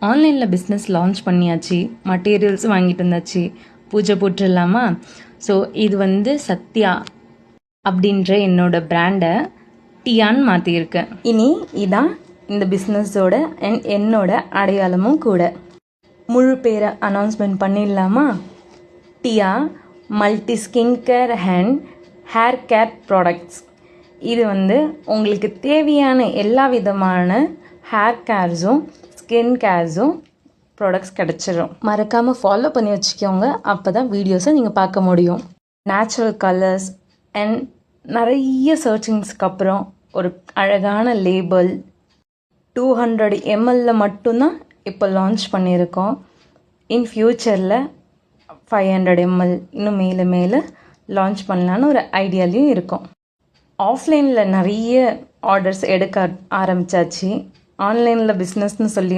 ஆன்லைனில் business launch பண்ணியாச்சு, மட்டீரியல்ஸ் வாங்கிட்டு வந்தாச்சு, பூஜை போட்டுடலாமா? ஸோ இது வந்து சத்யா அப்படின்ற என்னோட பிராண்டை டியான்னு மாற்றியிருக்கேன். இனி இதான் இந்த பிஸ்னஸோட என்னோட அடையாளமும் கூட. முழு பேரை அனௌன்ஸ்மெண்ட் பண்ணிடலாமா? Diya multi skin care and hair care products. இது வந்து உங்களுக்கு தேவையான எல்லா விதமான ஹேர் கேர்ஸும் ஸ்கின் கேர்ஸும் ப்ராடக்ட்ஸ் கிடச்சிடும். மறக்காமல் ஃபாலோ பண்ணி வச்சுக்கோங்க, அப்போ தான் வீடியோஸை நீங்கள் பார்க்க முடியும். நேச்சுரல் கலர்ஸ் அண்ட் நிறைய சர்ச்சிங்ஸ்க்கு அப்புறம் ஒரு அழகான லேபிள் 200 ml மட்டும்தான் இப்போ லான்ச் பண்ணியிருக்கோம். இன் ஃப்யூச்சரில் 500 ml இன்னும் மேலே மேலே லான்ச் பண்ணலான்னு ஒரு ஐடியாலையும் இருக்கும். ஆஃப்லைனில் நிறைய ஆர்டர்ஸ் எடுக்க ஆரம்பித்தாச்சு. ஆன்லைனில் பிஸ்னஸ்னு சொல்லி